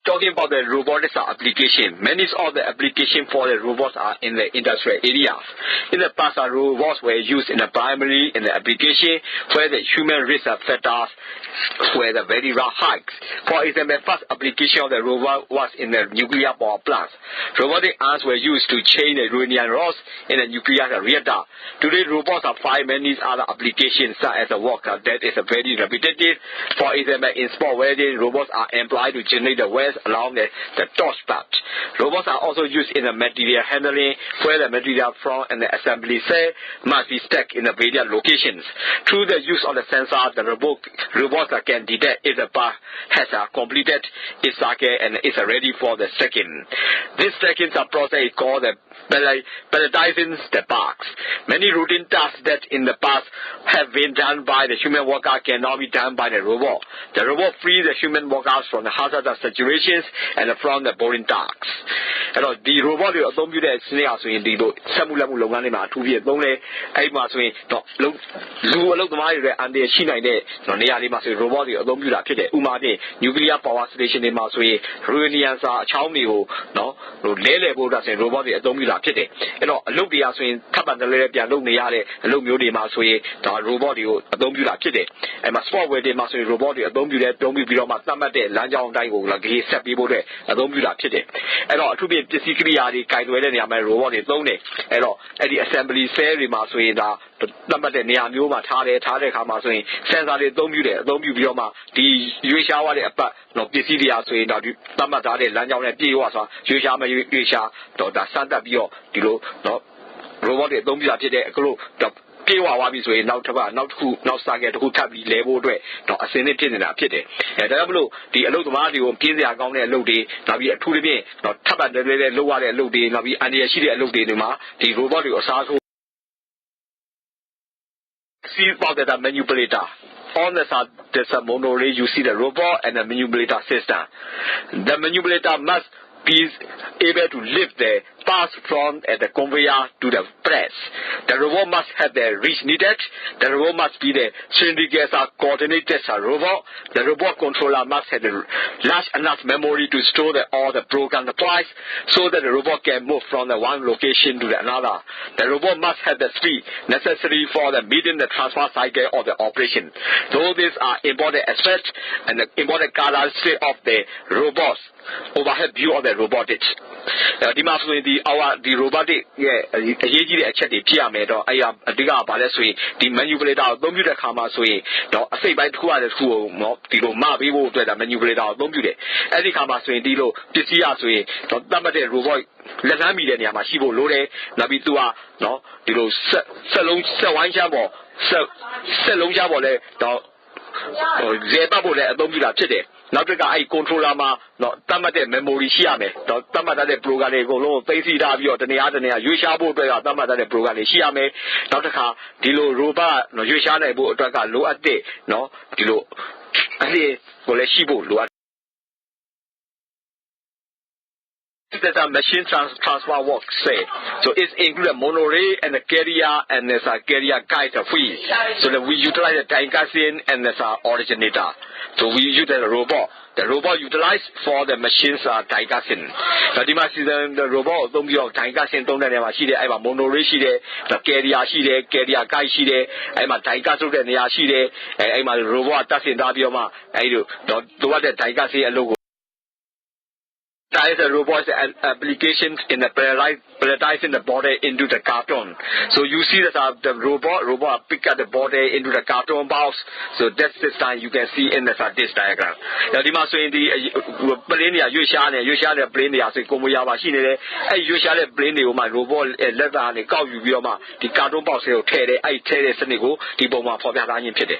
Talking about the robotics application, many of the application for the robots are in the industrial areas. In the past, robots were used in the primary in the application where the human risk factors were the very rough hikes. For example, the first application of the robot was in the nuclear power plants. Robotic arms were used to chain the uranium rods in the nuclear reactor. Today, robots have find many other applications such as a work that is very repetitive. For example, in sport welding, robots are employed to generate the waste along the torch path. Robots are also used in the material handling where the material from and the assembly cell must be stacked in the various locations. Through the use of the sensor, the robots can detect if the part has completed its circuit and is ready for the stacking. This stacking process is called the palletizing the parts. Many routine tasks that in the past have been done by the human worker can now be done by the robot. The robot frees the human workers from the hazardous situations and from the boring tasks. The robot will don't be the snare so in the Samulamu Longanima to be a lonely Aimasway, look the Mari and the China de Nealimas robot or don't be that Umade, nuclear power station in Masway, Ruinians are Chaumio, no, Lele Bodas and robot don't be that pity. Look the Aswin, Tapan the Lebia, Lumiare, Lumudi Masway, the robot don't be that pity. And my sport where they must be robot, don't be that, don't be below my Tamade, Lanjang Daigo, like he said people there, don't be that pity. To be basically the kind of my robot is only at the assembly cell must be the number the Niamuma Tade Hamasway, sensor don't be there, don't be beyond the Yusha, no Pisidia, so in the Tamatade, Lanjang and Piwasa, Yushama Yusha, the Santa Bio, no robot don't be that group. Piwa Wabi way now Saget who tabby label way, not a senate in a pity. And the Alodamadi on Pizia Gone and Lodi, Navi at Tulimi, not Taban the Lower Lodi, Navi and the Ashidi Lodi Nima, the robot or Sato. See about the manipulator. On the side, there's a monorail, you see the robot and the manipulator system. The manipulator must be able to lift the pass from the conveyor to the press. The robot must have the reach needed. The robot must be the syndicates coordinated robot. The robot controller must have the large enough memory to store all the program files so that the robot can move from the one location to another. The robot must have the speed necessary for the meeting the transfer cycle of the operation. Though these are important aspects and the important characteristics of the robots, overhead view of the robotics. The robotic, a chatty Piamedo, I am a digger balesway, the manipulator, don't do the Kamasway, no, I say by 2 others who not the Mabi will do the manipulator, don't do it. As the Kamasway, Dilo, Pisiasway, not number the robot, Lazami, Yamashibo, Lore, Nabitua, no, Dilo, Salon, Sawanjabo, Salon Jabole, Zebabole, don't do that today. Now the guy controller not Tamade memory Shiame, Tamada de Brugale Golo, Pacey Davio, the Neadania, Yushabo, Tamada de Brugale Shiame, not the car, Dilo Ruba, no Yushana, Botaga, Luate, no, Dilo, Goleshibo, Luat. That a machine transfer works, say. So it's include a monorail and a carrier and there's a carrier guide free. So that we utilize the Tankasin and there's our originator. So we use the robot. The robot utilized for the machines are Tankasin. The robot don't be of Tankasin, don't let them see the monorail, the carrier guide, I'm a Tankasu and the Yashide, I'm a robot that's in Dabioma. I do what the Tankasin logo. That is a robot applications in the palletizing the body into the carton. So you see that the robot pick up the body into the carton box. So that's this time you can see in this diagram. Now the master in the plane, Yushana plane, the Asikomuya machine, Yushana plane, my robot leather and the cow Yuma, the carton box will tear it, I tear it, Senego, the Boma for the Ranian Pity.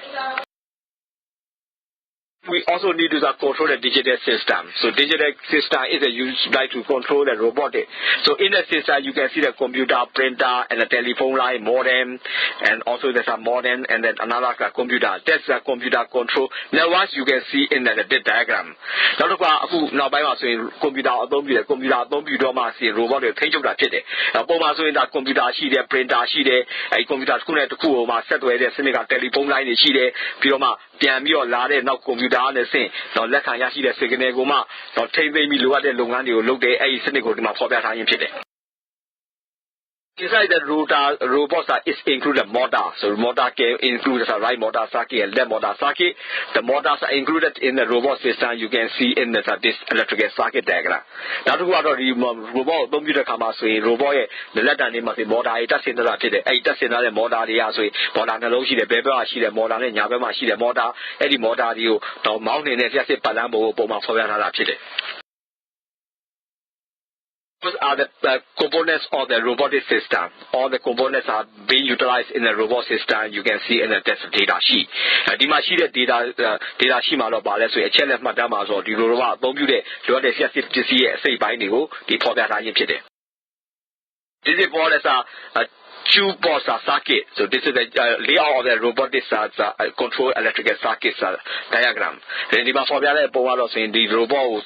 We also need to control the digital system. So digital system is used to control the robotic. So in the system you can see the computer, printer, and the telephone line, modem, and also there's a modem and then another computer. That's the computer control. Now once you can see in the diagram. Now by computer don't be robot change of that. Now so in that computer she there, printer she there, a computer connect to set where the telephone line is she there, Piroma, ပြန်ပြီးတော့လာတဲ့နောက်ကွန်ပျူတာနဲ့ဆင့်တော့လက်ခံရရှိတဲ့ signal ကိုမှတော့ထိမ့်သိမ်းပြီးလိုအပ်တဲ့လုပ်ငန်းတွေကိုလုပ်တဲ့အဲ့ဒီစနစ်ကိုဒီမှာဖော်ပြထားခြင်းဖြစ်တယ် Inside the robots is included motor. So motor can include the right motor circuit and left motor circuit. The motors are included in the robot system. You can see in this electrical circuit diagram. Now to go out the robot, don't be the camera. Robot, the letter name of the motor. It doesn't know that it doesn't know the motor. The answer motor no she the baby she the motor and Yabama she the motor. Any motor you now mountain is just a palambo boma for another. Those are the components of the robotic system. All the components are being utilized in the robot system. You can see in the data sheet. The machine data sheet malo bale so a challenge madama so the robot don't do the say by nego the product are This is what is a two boards circuit. So this is the layout of the robotic control electrical circuit diagram. Then the mafia powalo in the robot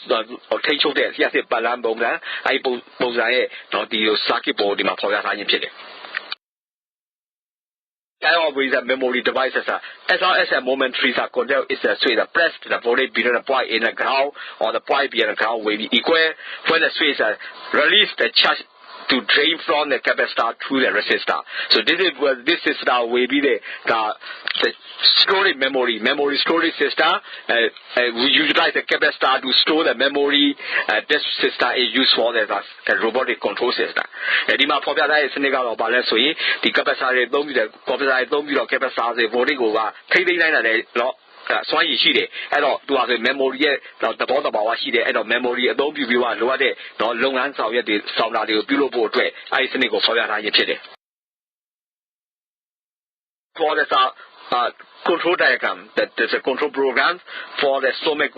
or take out the yes balambo I pose not the circuit board the mafia I always have memory devices. As long as a momentary control is a switch pressed the voltage between the point in the ground or the point beyond the ground will be equal. When the switch release the charge to drain from the capacitor to the resistor. So this system will be the storage memory storage system. We utilize the capacitor to store the memory. This system is used for the robotic control system. The capacitor the capacitor don't be the capacitor the voltage over 39 所以ရှိတယ်အဲ့တော့သူကဆို memory ရဲ့သဘောတဘာဝရှိတယ်အဲ့တော့ memory အသုံးပြုပြီးတော့လိုအပ်တဲ့လုပ်ငန်းဆောင်ရွက်တွေဆောင်တာတွေကိုပြုလုပ်ဖို့အတွက်အဲ့ဒီစနစ်ကိုဖော်ပြထားခြင်းဖြစ်တယ် For the control diagram that there's a control program for the stomach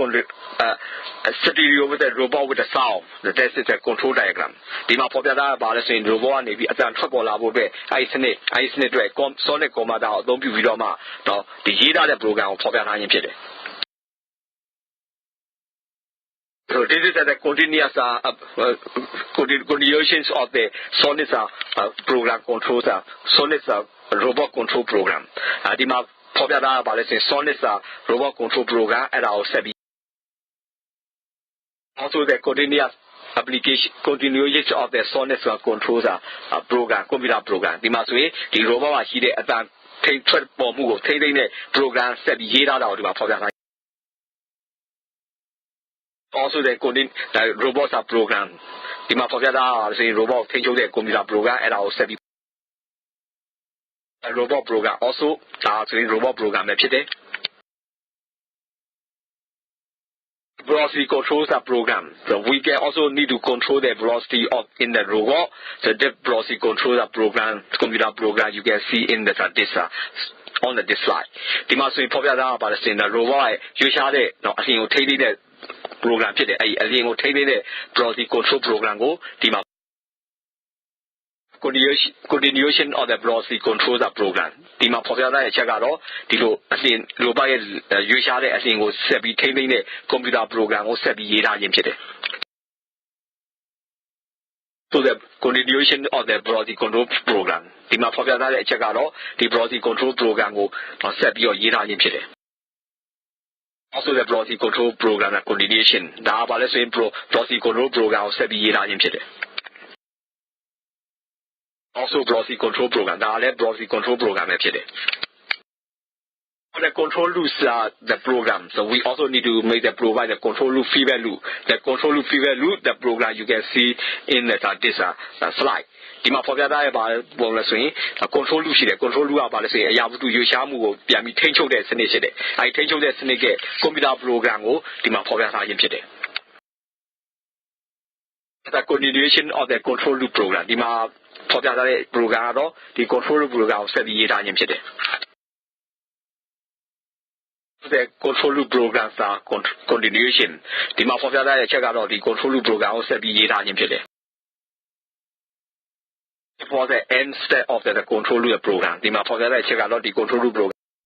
stereo with the robot with the sound that is a control diagram ဒီမှာဖော်ပြထားတာပါလဲဆိုရင် robot ကနေပြီးအတန်ထွက်ပေါ်လာဖို့အတွက်အဲ့ဒီစနစ်တွေ sonic commander ကိုအသုံးပြုပြီးတော့မှတော့ဒီရေးထားတဲ့ program ကိုဖော်ပြထားခြင်းဖြစ်တယ် So this is the continuous continuations of the Sonis program controls Sonis robot control program ဒီမှာဖော်ပြထားတာပါလဲဆိုရင် Sonis robot control program အဲ့ဒါကိုဆက်ပြီး Also the continuous application continuation of the Sonis controls program computer program ဒီမှာဆိုရင်ဒီ robot မှာရှိတဲ့အတန်ထိတ်ထွက်ပေါ်မှုကိုထိန်းသိမ်းတဲ့ program ဆက်ပြီးရေးထားတာကိုဒီမှာဖော်ပြထား Also the robots program ဒီမှာဖော်ပြထားတာဆိုရင် robot ထိန်းချုပ်တဲ့ computer program အဲ့ဒါကိုဆက်ပြီး robot program also ဒါဆိုရင် robot program ပဲဖြစ်တယ် velocity controls program so we can also need to control the velocity of in the robot so the velocity controls program computer program you can see in the this on this slide ဒီမှာဆိုရင်ဖော်ပြထားတာပါလဲဆိုရင် robot ရဲ့ရွေးရှားတဲ့เนาะအရင်ကိုထိန်းသိမ်းတဲ့ program ဖြစ်တယ်အဲ့ဒီအရင်ကိုထိန်းသိမ်းတဲ့ velocity control program ကိုဒီမှာ continuation of the velocity control program ဒီမှာဖော်ပြထားတဲ့အချက်ကတော့ဒီလိုအစဉ် robot ရဲ့ရွေးရှားတဲ့အစဉ်ကိုဆက်ပြီးထိန်းသိမ်းတဲ့ computer program ကိုဆက်ပြီးရေးထားခြင်းဖြစ်တယ် So the continuation of the velocity control program ဒီမှာဖော်ပြထားတဲ့အချက်ကတော့ဒီ velocity control program ကိုဆက်ပြီးရေးထားခြင်းဖြစ်တယ် Also the velocity control program continuation ဒါပါလဲဆိုရင် velocity control program ကိုဆက်ပြီးရေးထားခြင်းဖြစ်တယ် Also velocity control program ဒါလည်း velocity control program ပဲဖြစ်တယ် The control loops are the program so we also need to make the provide the control loop feedback loop the control loop feedback loop the program you can see in this slide ဒီမှာဖော်ပြထားရပါပုံလဲဆိုရင် control loop ရှိတယ် control loop ကပါလဲဆိုရင်အရာဝတ္ထုရွေးရှားမှုကိုပြန်ပြီးထိန်းချုပ်တဲ့စနစ်ဖြစ်တယ်အဲဒီထိန်းချုပ်တဲ့စနစ်က computer program ကိုဒီမှာဖော်ပြထားခြင်းဖြစ်တယ် The continuation of the control loop program ဒီမှာဖော်ပြထားတဲ့ program ကတော့ဒီ control loop program ကိုဆက်ပြီးရေးထားခြင်းဖြစ်တယ် The control loop programs are continuation ဒီမှာဖော်ပြထားတဲ့အချက်ကတော့ဒီ control loop program ကိုဆက်ပြီးရေးထားခြင်းဖြစ်တယ် For the end step of the control loop program ဒီမှာဖော်ပြထားတဲ့အချက်ကတော့ဒီ control loop program